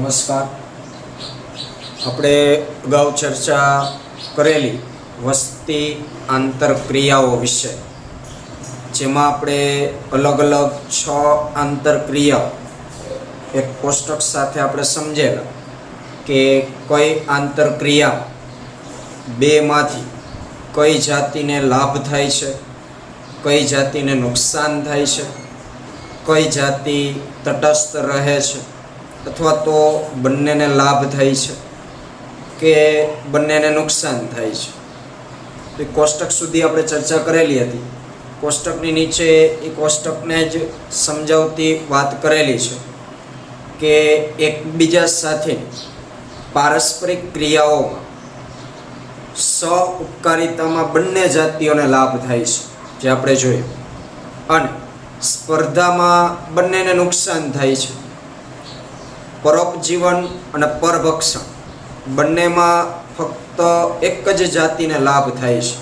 નમસ્કાર. આપણે અગાઉ ચર્ચા કરેલી વસ્તી આંતરક્રિયાઓ વિશે, જેમાં આપણે અલગ અલગ 6 આંતરક્રિયાઓ એક કોષ્ટક સાથે આપણે સમજેલા કે કઈ આંતરક્રિયા બેમાંથી કઈ જાતિને લાભ થાય છે, કઈ જાતિને નુકસાન થાય છે, કઈ જાતિ તટસ્થ રહે છે અથવા તો બંનેને લાભ થાય છે કે બંનેને નુકસાન થાય છે. તો કોષ્ટક સુધી આપણે ચર્ચા કરેલી હતી. કોષ્ટકની નીચે એ કોષ્ટકને જ સમજાવતી વાત કરેલી છે કે એકબીજા સાથે પારસ્પરિક ક્રિયાઓમાં સહઉપકારિતામાં બંને જાતિઓને લાભ થાય છે, જે આપણે જોયું, અને સ્પર્ધામાં બંનેને નુકસાન થાય છે. પરોપજીવન અને પરભક્ષણ બંનેમાં ફક્ત એક જ જાતિને લાભ થાય છે.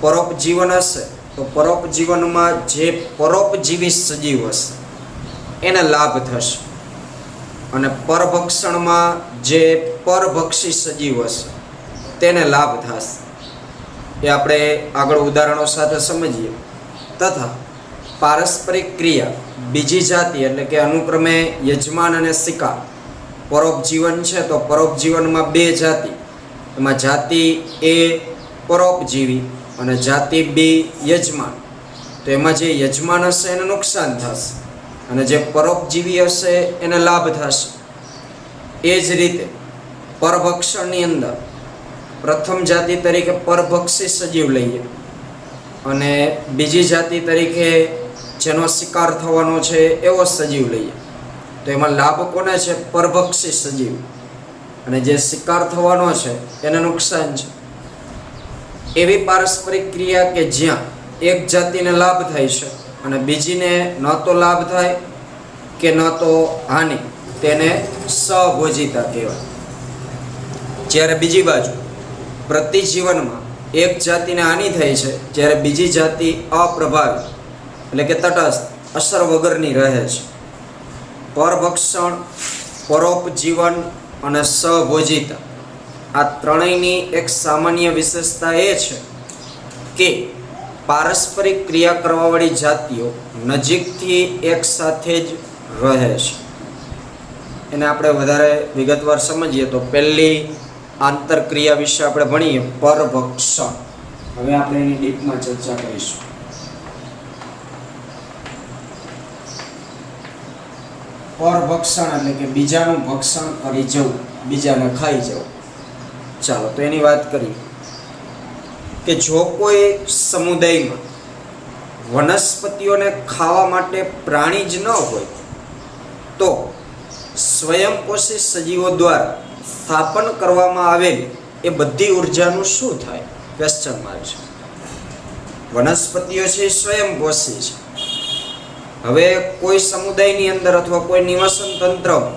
પરોપજીવન હશે તો પરોપજીવનમાં જે પરોપજીવી સજીવ હશે એને લાભ થશે, અને પરભક્ષણમાં જે પરભક્ષી સજીવ હશે તેને લાભ થશે. એ આપણે આગળ ઉદાહરણો સાથે સમજીએ. તથા પારસ્પરિક ક્રિયા બીજી જાતિ એટલે કે અનુક્રમે યજમાન અને શિકાર. પરોપજીવન છે તો પરોપજીવનમાં 2 જાતિ, એમાં જાતિ એ પરોપજીવી અને જાતિ બી યજમાન. તો એમાં જે યજમાન હશે એને નુકસાન થશે અને જે પરોપજીવી હશે એને લાભ થશે. એ જ રીતે પરભક્ષણની અંદર પ્રથમ જાતિ તરીકે પરભક્ષી સજીવ લઈએ અને બીજી જાતિ તરીકે જેનો શિકાર થવાનો છે એવો સજીવ લઈએ. તો એમાં લાભ કોને છે? પરભક્ષી સજીવ. અને જે શિકાર થવાનો છે એને નુકસાન છે. એવી પારસ્પરિક ક્રિયા કે જ્યાં એક જાતિને લાભ થાય છે અને બીજીને ન તો લાભ થાય કે ન તો હાનિ, તેને સહભોજિતા કહેવાય. જ્યારે બીજી બાજુ પ્રતિજીવનમાં એક જાતિને હાનિ થાય છે, જ્યારે બીજી જાતિ અપ્રભાવિત એટલે કે તટસ્થ, અસર વગરની રહે છે. પરભક્ષણ, પરોપજીવન અને સહભોજિતા આ ત્રણેયની એક સામાન્ય વિશેષતા એ છે કે પારસ્પરિક ક્રિયા કરવાવાળી જાતિઓ નજીકથી એક સાથે જ રહે છે. એને આપણે વધારે વિગતવાર સમજીએ તો પહેલી આંતરક્રિયા વિશે આપણે ભણીએ, પરભક્ષણ. હવે આપણે એની ડીપમાં ચર્ચા કરીશું. પરભક્ષણ એટલે કે બીજાનું ભક્ષણ કરી જવું, બીજાને ખાઈ જવું. ચાલો તો એની વાત કરીએ કે જો કોઈ સમુદાયમાં વનસ્પતિઓને ખાવા માટે પ્રાણી જ ન હોય તો સ્વયંપોષી સજીવો દ્વારા સ્થાપન કરવામાં આવેલી એ બધી ઉર્જાનું શું થાય? ક્વેશ્ચન માર્ક છે. વનસ્પતિઓ છે એ સ્વયંપોષી છે. હવે કોઈ સમુદાયની અંદર અથવા કોઈ નિવાસન તંત્રમાં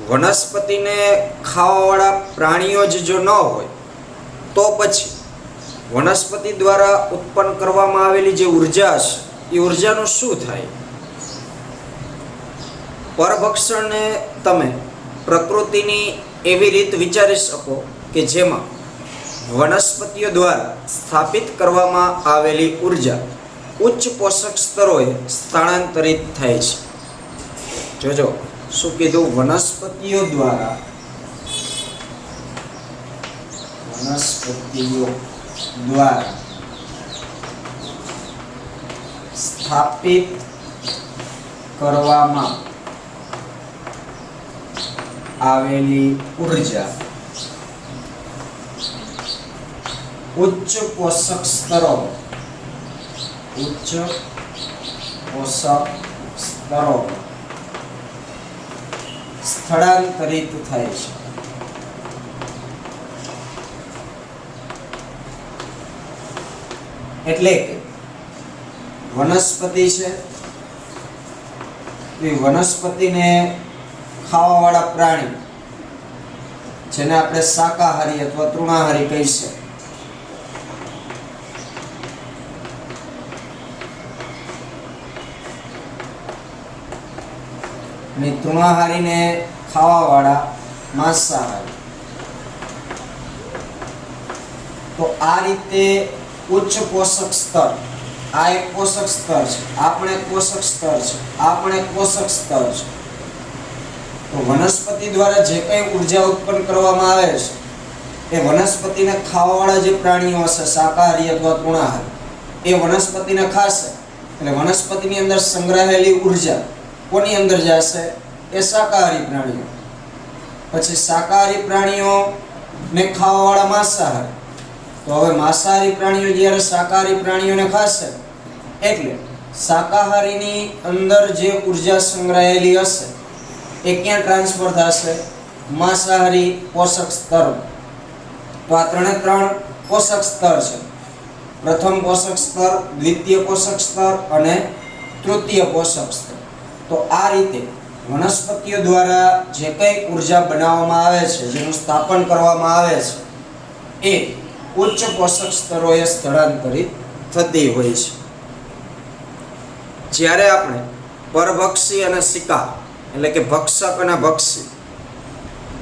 વનસ્પતિને ખાવાવાળા પ્રાણીઓ જ જો ન હોય તો પછી વનસ્પતિ દ્વારા ઉત્પન્ન કરવામાં આવેલી જે ઉર્જા છે એ ઉર્જાનું શું થાય? પરભક્ષણને તમે પ્રકૃતિની એવી રીત વિચારી શકો કે જેમાં વનસ્પતિઓ દ્વારા સ્થાપિત કરવામાં આવેલી ઉર્જા ઉચ્ચ પોષક સ્તરોએ સ્થાનાંતરિત થાય છે. જોજો શું કીધું? વનસ્પતિઓ દ્વારા સ્થાપિત કરવામાં આવેલી ઉર્જા ઉચ્ચ પોષક સ્તરો સ્થળાંતરિત થાય છે. એટલે કે વનસ્પતિ છે, એ વનસ્પતિને ખાવાવાળા પ્રાણી, જેને આપણે શાકાહારી અથવા તૃણાહારી કહીશું, અને તૃણાહારીને ખાવાવાળા માંસાહારી. તો આ રીતે ઉચ્ચ પોષક સ્તર, આ એક પોષક સ્તર છે, આ પણ એક પોષક સ્તર છે, આ પણ એક પોષક સ્તર છે. તો વનસ્પતિ દ્વારા જે કંઈ ઉર્જા ઉત્પન્ન કરવામાં આવે છે એ વનસ્પતિને ખાવાવાળા જે પ્રાણીઓ હશે, શાકાહારી અથવા તૃણાહારી, એ વનસ્પતિને ખાશે એટલે વનસ્પતિની અંદર સંગ્રહાયેલી ઉર્જા કોની અંદર જશે? એ શાકાહારી પ્રાણીઓ. પછી શાકાહારી પ્રાણીઓને ખાવાવાળા માંસાહારી. તો હવે માંસાહારી પ્રાણીઓ જ્યારે શાકાહારી પ્રાણીઓને ખાશે એટલે શાકાહારીની અંદર જે ઉર્જા સંગ્રહાયેલી હશે એ ક્યાં ટ્રાન્સફર થશે? માંસાહારી પોષક સ્તર. તો આ ત્રણે ત્રણ પોષક સ્તર છે. પ્રથમ પોષક સ્તર, દ્વિતીય પોષક સ્તર અને તૃતીય પોષક સ્તર. તો આ રીતે વનસ્પતિઓ દ્વારા જે કંઈ ઉર્જા બનાવવામાં આવે છે, જેનું સ્થાપન કરવામાં આવે છે, એ ઉચ્ચ પોષક સ્તરોએ સ્થળાંતરિત થતી હોય છે. જ્યારે આપણે પરભક્ષી અને શિકાર એટલે કે ભક્ષક અને ભક્ષી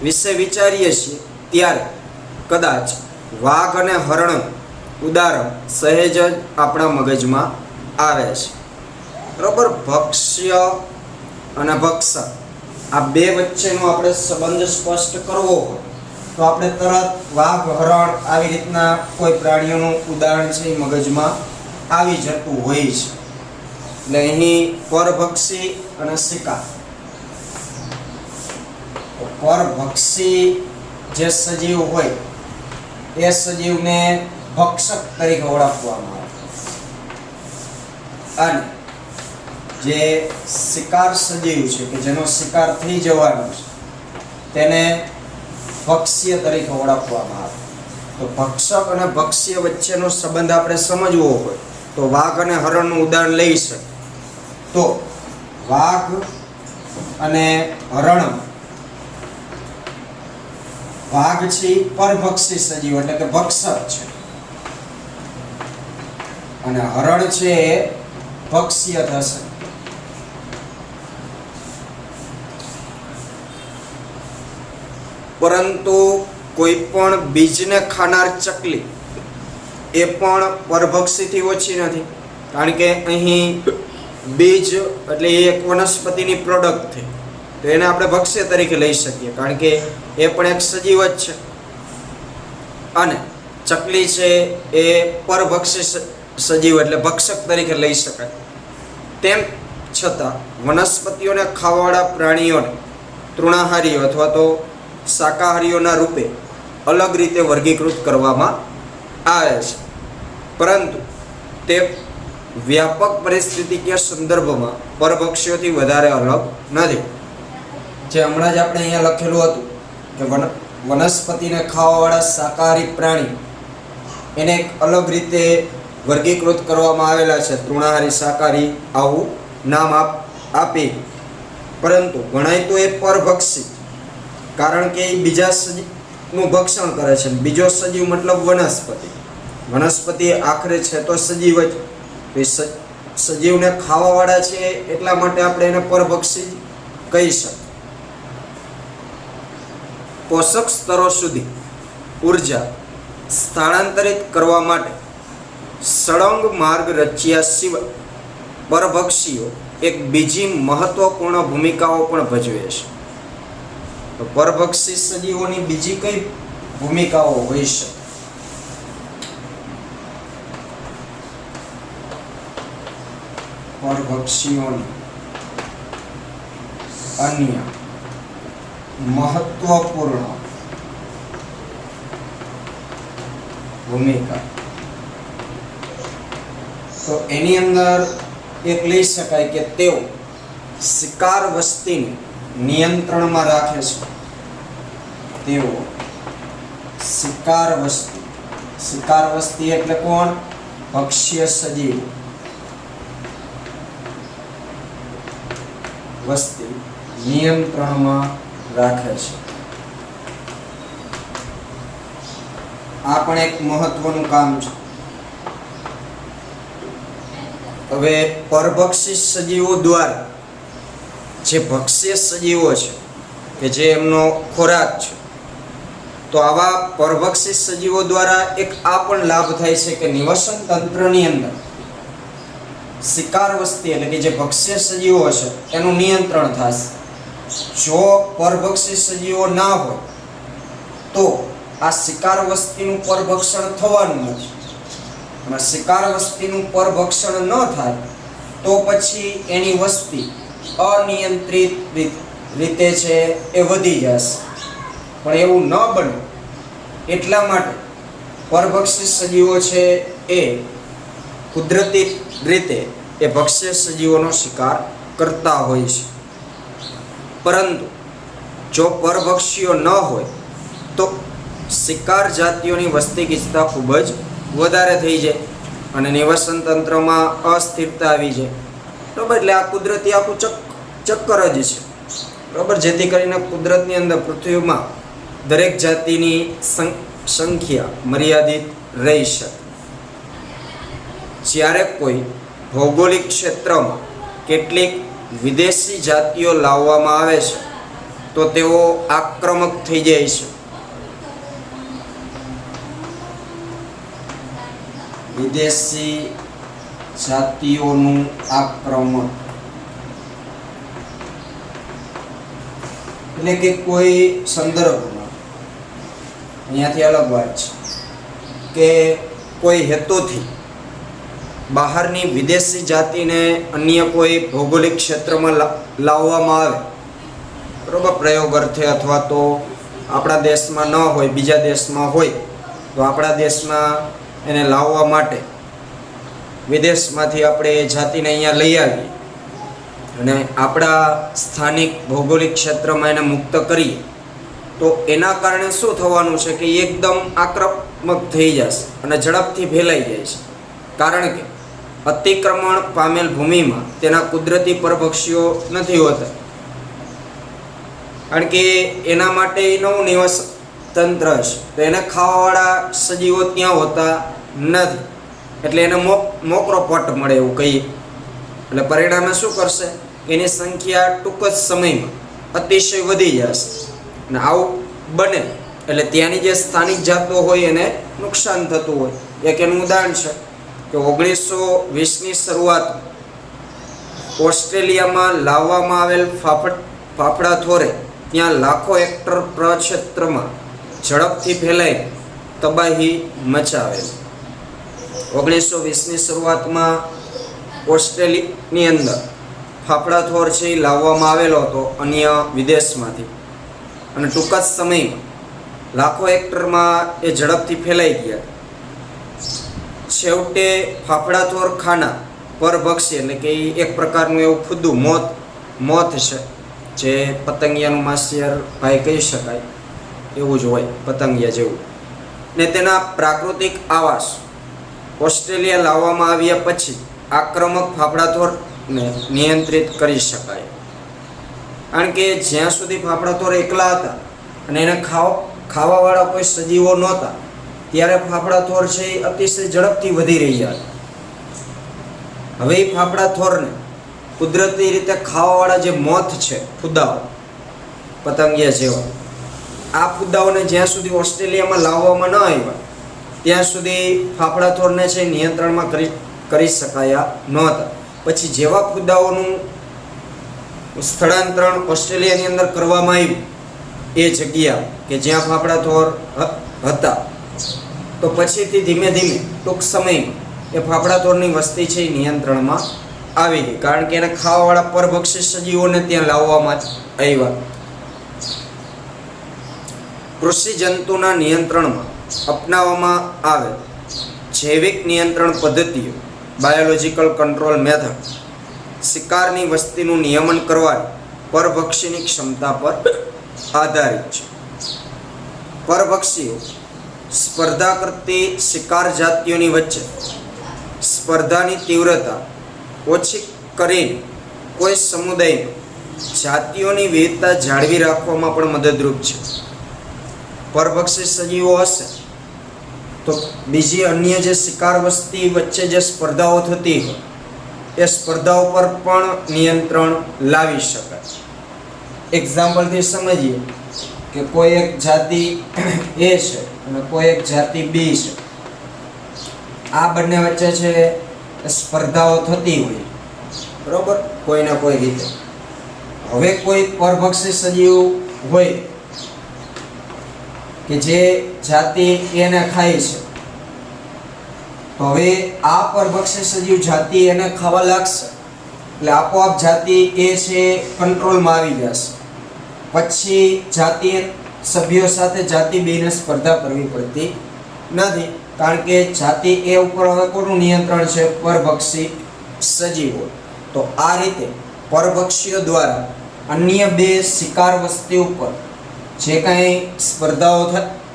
વિશે વિચારીએ છીએ ત્યારે કદાચ વાઘ અને હરણ ઉદાહરણ સહેજ જ આપણા મગજમાં આવે છે. બરોબર? ભક્ષ્ય અને ભક્ષક આ બે વચ્ચેનો આપણે સંબંધ સ્પષ્ટ કરવો હોય તો આપણે તરત વાઘ, હરણ આવી રીતના કોઈ પ્રાણીઓનું ઉદાહરણ છે એ મગજમાં આવી જતું હોય છે. એટલે અહીં પરભક્ષી અને શિકાર. પરભક્ષી જે સજીવ હોય એ સજીવને ભક્ષક તરીકે ઓળખવામાં આવે અને જે શિકાર સજીવ છે કે જેનો શિકાર થઈ જવાનો છે તેને ભક્ષ્ય તરીકે ઓળખવામાં આવે. તો ભક્ષક અને ભક્ષ્ય વચ્ચેનો સંબંધ આપણે સમજવો હોય તો વાઘ અને હરણનું ઉદાહરણ લઈ શકે. તો વાઘ અને હરણ, વાઘ છે પરભક્ષી સજીવ એટલે કે ભક્ષક છે અને હરણ છે ભક્ષ્ય થશે. પરંતુ કોઈ પણ બીજને ખાનાર ચકલી એ પણ પરભક્ષીથી ઓછી નથી, કારણ કે અહીં બીજ એટલે એ એક વનસ્પતિની પ્રોડક્ટ થઈ, તો એને આપણે ભક્ષ્ય તરીકે લઈ શકીએ કારણ કે એ પણ એક સજીવ જ છે. અને ચકલી છે એ પરભક્ષી સજીવ એટલે ભક્ષક તરીકે લઈ શકાય. તેમ છતાં વનસ્પતિઓને ખાવાવાળા પ્રાણીઓને તૃણાહારીઓ અથવા તો શાકાહારીઓના રૂપે અલગ રીતે વર્ગીકૃત કરવામાં આવે છે, પરંતુ તે વ્યાપક પરિસ્થિતિકીય સંદર્ભમાં પરભક્ષીઓથી વધારે અલગ નથી. જે હમણાં જ આપણે અહીંયા લખેલું હતું કે વનસ્પતિને ખાવાવાળા શાકાહારી પ્રાણી એને એક અલગ રીતે વર્ગીકૃત કરવામાં આવેલા છે, તૃણાહારી, શાકાહારી આવું નામ આપી. પરંતુ ગણાય તો એ પરભક્ષી, કારણ કે એ બીજા સજીવનું ભક્ષણ કરે છે. બીજો સજીવ મતલબ વનસ્પતિ. વનસ્પતિ આખરે છે તો સજીવ જ. સજીવને ખાવાવાળા છે એટલા માટે આપણે એને પરભક્ષી કહી શકીએ. પોષક સ્તરો સુધી ઉર્જા સ્થાનાંતરિત કરવા માટે સળંગ માર્ગ રચ્યા સિવાય પરભક્ષીઓ એક બીજી મહત્વપૂર્ણ ભૂમિકાઓ પણ ભજવે છે. તો પરભક્ષી સજીવોની બીજી કઈ ભૂમિકાઓ હોઈ શકે? પરભક્ષીઓની અન્ય મહત્વપૂર્ણ ભૂમિકા તો એની અંદર એક લઈ શકાય કે તેઓ શિકાર વસ્તીને નિયંત્રણમાં રાખે છે. તેઓ શિકાર વસ્તી એટલે કોણ? ભક્ષ્ય સજીવ વસ્તી નિયંત્રણમાં રાખે છે. આ પણ એક મહત્વનું કામ છે. હવે પરભક્ષી સજીવો દ્વારા જે ભક્ષ્ય સજીવો છે કે જે એમનો ખોરાક છે, તો આવા પરભક્ષી સજીવો દ્વારા એક આ પણ લાભ થાય છે કે નિવસન તંત્રની અંદર શિકાર વસ્તી એટલે કે જે ભક્ષ્ય સજીવો છે એનું નિયંત્રણ થશે. જો પરભક્ષી સજીવો ના હોય તો આ શિકાર વસ્તીનું પરભક્ષણ થવાનું નથી, અને શિકાર વસ્તીનું પરભક્ષણ ન થાય તો પછી એની વસ્તી અનિયંત્રિત રીતે છે એ વધી જશે. પણ એવું ન બને એટલા માટે પરભક્ષી સજીવો છે એ કુદરતી રીતે એ ભક્ષ્ય સજીવોનો શિકાર કરતા હોય છે. પરંતુ જો પરભક્ષીઓ ન હોય તો શિકાર જાતિઓની વસ્તી ગીચતા ખૂબ જ વધારે થઈ જાય અને નિવસન તંત્રમાં અસ્થિરતા આવી જાય. બરાબર, એટલે આ કુદરતી આખું ચક્કર જ છે. બરાબર, જેથી કરીને કુદરતની અંદર પૃથ્વીમાં દરેક જાતિની સંખ્યા મર્યાદિત રહી શકે. જ્યારે કોઈ ભૌગોલિક ક્ષેત્રમાં કેટલીક વિદેશી જાતિઓ લાવવામાં આવે છે તો તેઓ આક્રમક થઈ જાય છે. વિદેશી જાતિઓનું આક્રમણ એટલે કે કોઈ સંદર્ભમાં અહીંયાથી અલગ વાત છે કે કોઈ હેતુથી બહારની વિદેશી જાતિને અન્ય કોઈ ભૌગોલિક ક્ષેત્રમાં લાવવામાં આવે, બરોબર, પ્રયોગ અર્થે અથવા તો આપણા દેશમાં ન હોય બીજા દેશમાં હોય તો આપણા દેશમાં એને લાવવા માટે વિદેશમાંથી આપણે એ જાતિને અહીંયા લઈ આવીએ અને આપણા સ્થાનિક ભૌગોલિક ક્ષેત્રમાં એને મુક્ત કરીએ તો એના કારણે શું થવાનું છે કે એકદમ આક્રમક થઈ જશે અને ઝડપથી ફેલાઈ જાય છે. કારણ કે અતિક્રમણ પામેલ ભૂમિમાં તેના કુદરતી પરભક્ષીઓ નથી હોતા, કારણ કે એના માટે નવું નિવાસ તંત્ર છે, તો એને ખાવાવાળા સજીવો ત્યાં હોતા નથી, એટલે એને મોકરો પટ મળે એવું કહીએ. એટલે પરિણામે શું કરશે, એની સંખ્યા ટૂંક જ સમયમાં અતિશય વધી જશે અને આવું બને એટલે ત્યાંની જે સ્થાનિક જાતો હોય એને નુકસાન થતું હોય. એક એનું ઉદાહરણ છે કે 1920ની શરૂઆત ઓસ્ટ્રેલિયામાં લાવવામાં આવેલ ફાફડા થોરે ત્યાં લાખો હેક્ટર પ્રક્ષેત્રમાં ઝડપથી ફેલાઈ તબાહી મચાવેલ. 1920ની શરૂઆતમાં ઓસ્ટ્રેલિયાની અંદર ફાફડા થોર છે એ લાવવામાં આવેલો હતો અન્ય વિદેશમાંથી અને ટૂંક જ સમયમાં લાખો હેક્ટરમાં એ ઝડપથી ફેલાઈ ગયા. છેવટે ફાફડા થોર ખાના પરભક્ષી એટલે કે એક પ્રકારનું એવું ખુદું મોથ છે, જે પતંગિયાનું માસિયર ભાઈ કહી શકાય એવું જ હોય, પતંગિયા જેવું. ને તેના પ્રાકૃતિક આવાસ ઓસ્ટ્રેલિયા લાવવામાં આવ્યા પછી આક્રમક ફાફડાથોરને નિયંત્રિત કરી શકાય. કારણ કે જ્યાં સુધી ફાફડાથોર એકલા હતા અને એને ખાવાવાળા કોઈ સજીવો નહોતા ત્યારે ફાફડાથોર છે એ અતિશય ઝડપથી વધી રહ્યા હતા. હવે એ ફાફડાથોરને કુદરતી રીતે ખાવાવાળા જે મોથ છે, ફુદાઓ પતંગિયા જેવા, આ ફુદાઓને જ્યાં સુધી ઓસ્ટ્રેલિયામાં લાવવામાં ન આવ્યા ત્યાં સુધી ફાફડાથોરને છે નિયંત્રણમાં કરી શકાયા નહોતા. પછી જેવા ફુદાઓનું સ્થળાંતરણ ઓસ્ટ્રેલિયાની અંદર કરવામાં આવ્યું એ જગ્યા કે જ્યાં ફાફડાથોર હતા, તો પછીથી ધીમે ધીમે ટૂંક સમયમાં એ ફાફડાથોરની વસ્તી છે એ નિયંત્રણમાં આવી ગઈ, કારણ કે એને ખાવાવાળા પરભક્ષી સજીવોને ત્યાં લાવવામાં આવ્યા. કૃષિ જંતુના નિયંત્રણમાં અપનાવવામાં આવે જૈવિક નિયંત્રણ પદ્ધતિઓ બાયોલોજિકલ કંટ્રોલ મેથડ શિકારની વસ્તીનું નિયમન કરવાની પરભક્ષીની ક્ષમતા પર આધારિત છે. પરભક્ષીઓ સ્પર્ધા કરતી શિકાર જાતિઓની વચ્ચે સ્પર્ધાની તીવ્રતા ઓછી કરીને કોઈ સમુદાયમાં જાતિઓની વિવિધતા જાળવી રાખવામાં પણ મદદરૂપ છે. પરભક્ષી સજીવો હશે તો બીજી અન્ય જે શિકાર વસ્તી વચ્ચે જે સ્પર્ધાઓ થતી હોય એ સ્પર્ધા ઉપર પણ નિયંત્રણ લાવી શકાય. એક્ઝામ્પલથી સમજીએ કે કોઈ એક જાતિ એ છે અને કોઈ એક જાતિ બી છે. આ બંને વચ્ચે છે સ્પર્ધાઓ થતી હોય, બરોબર, કોઈને કોઈ રીતે. હવે કોઈ પરભક્ષી સજીવ હોય કે જે જાતિ એને ખાય છે, તો હવે આ પરભક્ષી સજીવ જાતિ એને ખાવા લાગશે એટલે આપોઆપ જાતિ એ છે કંટ્રોલમાં આવી જશે. પછી જાતિ સભ્યો સાથે જાતિ બીને સ્પર્ધા કરવી પડતી નથી, કારણ કે જાતિ એ ઉપર હવે કોનું નિયંત્રણ છે? પરભક્ષી સજીવો. તો આ રીતે પરભક્ષીઓ દ્વારા અન્ય બે શિકાર વસ્તી ઉપર જે કાંઈ સ્પર્ધાઓ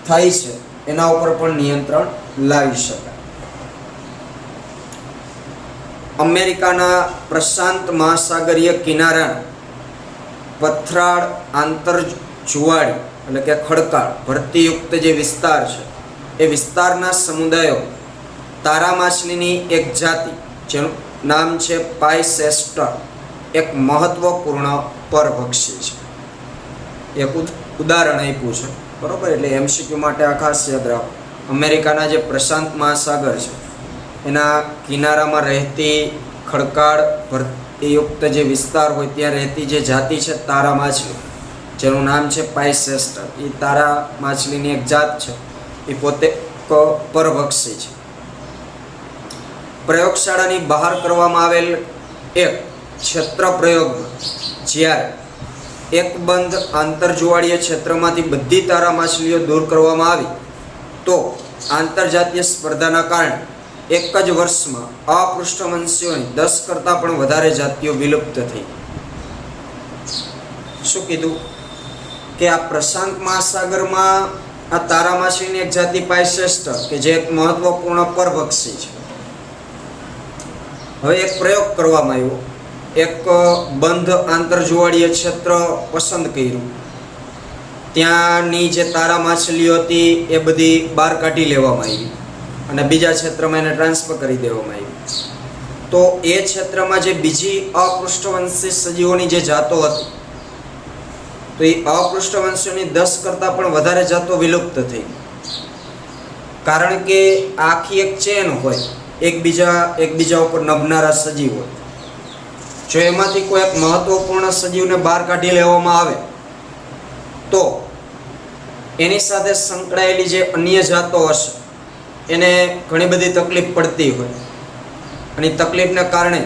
થાય છે એના ઉપર પણ નિયંત્રણ લાવી શકાય. અમેરિકાના પ્રશાંત મહાસાગરીય કિનારાના પથરાળ આંતરજુવાળી એટલે કે ખડકાળ ભરતીયુક્ત જે વિસ્તાર છે એ વિસ્તારના સમુદાયો તારા માછલીની એક જાતિ જેનું નામ છે પાઇસેસ્ટર એક મહત્વપૂર્ણ પરભક્ષી છે. એક ઉદાહરણ આપ્યું છે, બરોબર, એટલે એમસીક્યુ માટે આ ખાસ યાદ રાખો. અમેરિકાના જે પ્રશાંત મહાસાગર છે એના કિનારામાં રહેતી ખડકાળ ભરતીયુક્ત જે વિસ્તાર હોય ત્યાં રહેતી જે જાતિ છે તારા માછલી જેનું નામ છે પાઇસેસ્ટર, એ તારા માછલીની એક જાત છે. એ પોતે પરભક્ષી છે. પ્રયોગશાળાની બહાર કરવામાં આવેલ એક ક્ષેત્ર પ્રયોગમાં જ્યારે એક બંધ આંતરજુવાળીય ક્ષેત્રમાંથી બધી તારા માછલીઓ દૂર કરવામાં આવી તો આંતરજાતીય સ્પર્ધાના કારણે એક જ વર્ષમાં અપૃષ્ઠવંશીઓની 10 કરતાં પણ વધારે જાતિઓ વિલુપ્ત થઈ. શું કીધું કે આ પ્રશાંત મહાસાગરમાં આ તારા માછલીની એક જાતિ પાઇસેસ્ટર કે જે એક મહત્વપૂર્ણ પરભક્ષી છે. હવે એક પ્રયોગ કરવામાં આવ્યો. એક બંધ આંતરજુવાળીય ક્ષેત્ર પસંદ કર્યું. ત્યાંની જે તારા માછલીઓ હતી એ બધી બહાર કાઢી લેવામાં આવી અને બીજા ક્ષેત્રમાં એને ટ્રાન્સફર કરી દેવામાં આવી. તો એ ક્ષેત્રમાં જે બીજી અપૃષ્ઠવંશી સજીવોની જે જાતો હતી તો એ અપૃષ્ઠવંશીઓની 10 કરતાં પણ વધારે જાતો વિલુપ્ત થઈ. કારણ કે આખી એક ચેન હોય, એકબીજા ઉપર નભનારા સજીવ હોય. જો એમાંથી કોઈ એક મહત્વપૂર્ણ સજીવને બહાર કાઢી લેવામાં આવે તો એની સાથે સંકળાયેલી જે અન્ય જાતો હશે એને ઘણી બધી તકલીફ પડતી હોય. અને તકલીફને કારણે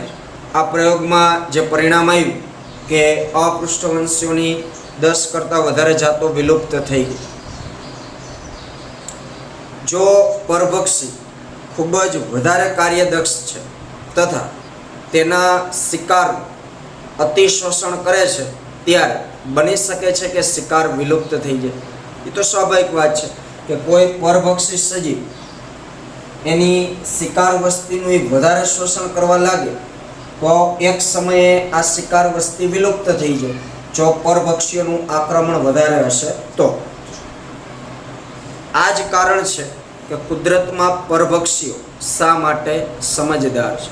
આ પ્રયોગમાં જે પરિણામ આવ્યું કે અપૃષ્ઠવંશીઓની 10 કરતાં વધારે જાતો વિલુપ્ત થઈ ગઈ. જો પરભક્ષી ખૂબ જ વધારે કાર્યદક્ષ છે તથા તેના શિકારનું અતિશોષણ કરે છે ત્યારે બની શકે છે કે શિકાર વિલુપ્ત થઈ જાય. એ તો સ્વાભાવિક વાત છે કે કોઈ પરભક્ષી સજીવ એની શિકાર વસ્તીનું વધારે શોષણ કરવા લાગે તો એક સમયે આ શિકાર વસ્તી વિલુપ્ત થઈ જાય જો પરભક્ષીઓનું આક્રમણ વધારે હશે તો. આ જ કારણ છે કે કુદરતમાં પરભક્ષીઓ શા માટે સમજદાર છે.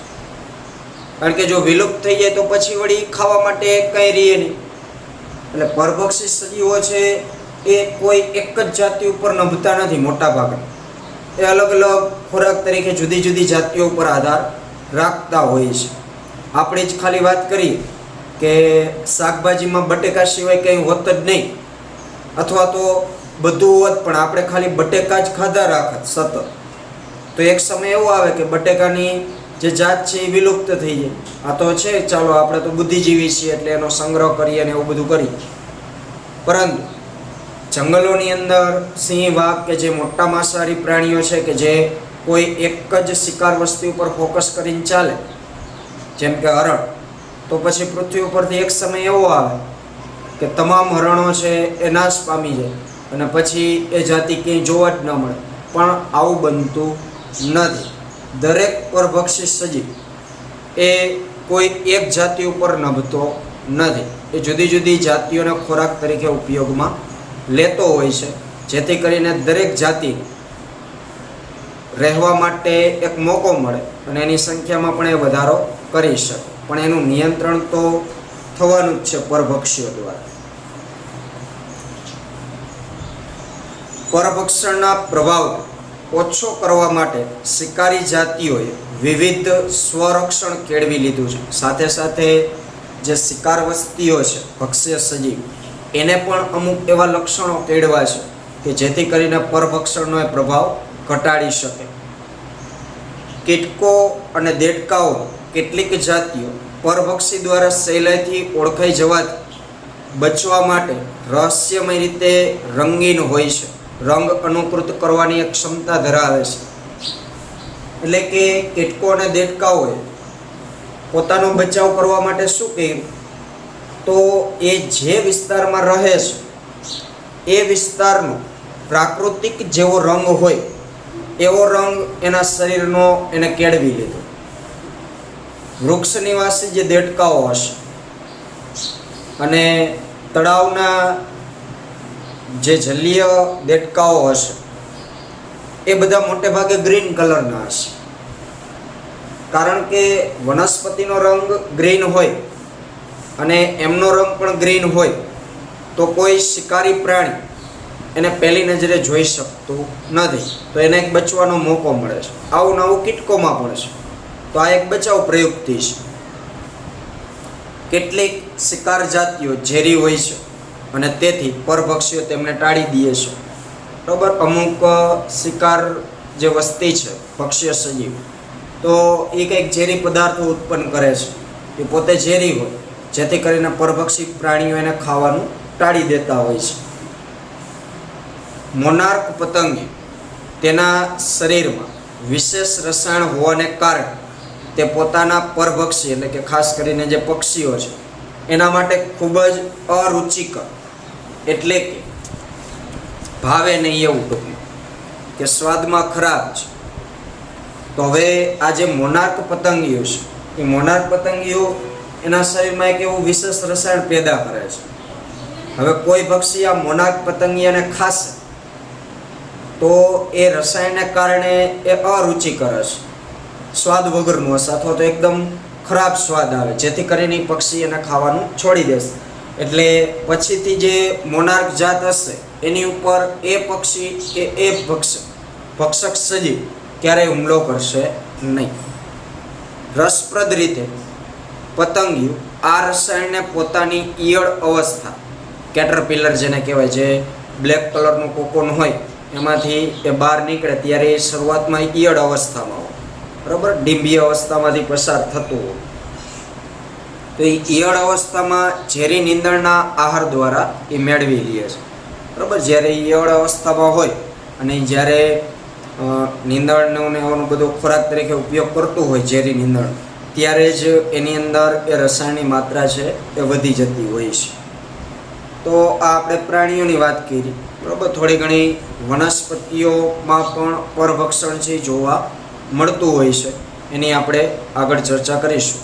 કારણ કે જો વિલુપ્ત થઈ જાય તો પછી વળી ખાવા માટે કંઈ રહે નહીં. એટલે પરભક્ષી સજીવો છે એ કોઈ એક જ જાતિ ઉપર નભતા નથી. મોટા ભાગના એ અલગ અલગ ખોરાક તરીકે જુદી જુદી જાતિઓ ઉપર આધાર રાખતા હોય છે. આપણે જ ખાલી વાત કરીએ કે શાકભાજીમાં બટેકા સિવાય કંઈ હોત જ નહીં, અથવા તો બધું હોત પણ આપણે ખાલી બટેકા જ ખાધા રાખત સતત, તો એક સમય એવો આવે કે બટેકાની જે જાત છે એ વિલુપ્ત થઈ જાય. આ તો છે ચાલો આપણે તો બુદ્ધિજીવી છીએ એટલે એનો સંગ્રહ કરીએ અને એવું બધું કરીએ. પરંતુ જંગલોની અંદર સિંહ, વાઘ કે જે મોટા માંસાહારી પ્રાણીઓ છે કે જે કોઈ એક જ શિકાર વસ્તુ ઉપર ફોકસ કરીને ચાલે, જેમ કે હરણ, તો પછી પૃથ્વી ઉપરથી એક સમય એવો આવે કે તમામ હરણો છે એ નાશ પામી જાય અને પછી એ જાતિ ક્યાંય જોવા જ ન મળે. પણ આવું બનતું નથી. દરેક પરભક્ષી સજીવ એ કોઈ એક જાતિ ઉપર નભતો નથી. એ જુદી જુદી જાતિઓને ખોરાક તરીકે ઉપયોગમાં લેતો હોય છે, જેથી કરીને દરેક જાતિને રહેવા માટે એક મોકો મળે અને એની સંખ્યામાં પણ એ વધારો કરી શકે, પણ એનું નિયંત્રણ તો થવાનું જ છે પરભક્ષીઓ દ્વારા. પરભક્ષણના પ્રભાવ ઓછો કરવા માટે શિકારી જાતિઓએ વિવિધ સ્વરક્ષણ કેળવી લીધું છે. સાથે સાથે જે શિકાર વસ્તીઓ છે ભક્ષ્ય સજીવ, એને પણ અમુક એવા લક્ષણો કેળવા છે કે જેથી કરીને પરભક્ષણનો એ પ્રભાવ ઘટાડી શકે. કીટકો અને દેડકાઓ કેટલીક જાતિઓ પરભક્ષી દ્વારા સહેલાઈથી ઓળખાઈ જવાથી બચવા માટે રહસ્યમય રીતે રંગીન હોય છે, રંગ અનુકૃત કરવાની એક ક્ષમતા ધરાવે છે. એટલે કે કીટકો અને દેડકાઓએ પોતાનો બચાવ કરવા માટે શું કર્યું, તો એ જે વિસ્તારમાં રહે છે એ વિસ્તારનો પ્રાકૃતિક જેવો રંગ હોય એવો રંગ એના શરીરનો એને કેળવી લીધો. વૃક્ષ નિવાસી જે દેડકાઓ હશે અને તળાવના જે જલીય દેડકાઓ હશે એ બધા મોટે ભાગે ગ્રીન કલરના હશે. કારણ કે વનસ્પતિનો રંગ ગ્રીન હોય અને એમનો રંગ પણ ગ્રીન હોય તો કોઈ શિકારી પ્રાણી એને પહેલી નજરે જોઈ શકતું નથી, તો એને એક બચવાનો મોકો મળે છે. આવું નવું કીટકોમાં પણ છે. તો આ એક બચાવ પ્રયુક્તિ છે. કેટલીક શિકાર જાતિઓ ઝેરી હોય છે અને તેથી પરભક્ષીઓ તેમને ટાળી દે છે. બરાબર, અમુક શિકાર જે વસ્તી છે ભક્ષ્ય સજીવ, તો એ કંઈક ઝેરી પદાર્થો ઉત્પન્ન કરે છે, એ પોતે ઝેરી હોય, જેથી કરીને પરભક્ષી પ્રાણીઓ એને ખાવાનું ટાળી દેતા હોય છે. મોનાર્ક પતંગે તેના શરીરમાં વિશેષ રસાયણ હોવાને કારણે તે પોતાના પરભક્ષી એટલે કે ખાસ કરીને જે પક્ષીઓ છે એના માટે ખૂબ જ અરુચિકર, એટલે કે ભાવે નહીં એવું ટૂંકમાં, કે સ્વાદમાં ખરાબ છે. તો હવે આ જે મોનાર્ક પતંગીઓ છે એ મોનાર્ક પતંગીઓ એના શરીરમાં એક એવું વિશેષ રસાયણ પેદા કરે છે. હવે કોઈ પક્ષી આ મોનાર્ક પતંગિયાને ખાશે તો એ રસાયણને કારણે એ અરુચિકર હશે, સ્વાદ વગરનું હશે, અથવા તો એકદમ ખરાબ સ્વાદ આવે, જેથી કરીને પક્ષી એને ખાવાનું છોડી દેશે. એટલે પછીથી જે મોનાર્ક જાત હશે એની ઉપર એ પક્ષી કે એ ભક્ષક સજીવ ક્યારેય હુમલો કરશે નહીં. રસપ્રદ રીતે પતંગિયું આ રસાયણને પોતાની ઈયળ અવસ્થા, કેટરપિલર જેને કહેવાય, જે બ્લેક કલરનું કોકોન હોય એમાંથી એ બહાર નીકળે ત્યારે એ શરૂઆતમાં ઈયળ અવસ્થામાં હોય, બરાબર, ડીંભી અવસ્થામાંથી પસાર થતું હોય. તો એ ઈયળ અવસ્થામાં ઝેરી નીંદણના આહાર દ્વારા એ મેળવી લે છે. બરાબર, જ્યારે ઈયળ અવસ્થામાં હોય અને જ્યારે નીંદણનો ને એનો બધો ખોરાક તરીકે ઉપયોગ કરતું હોય ઝેરી નીંદણ, ત્યારે જ એની અંદર એ રસાયણની માત્રા છે એ વધી જતી હોય છે. તો આ આપણે પ્રાણીઓની વાત કરી, બરાબર. થોડી ઘણી વનસ્પતિઓમાં પણ પરભક્ષણ છે જોવા મળતું હોય છે, એની આપણે આગળ ચર્ચા કરીશું.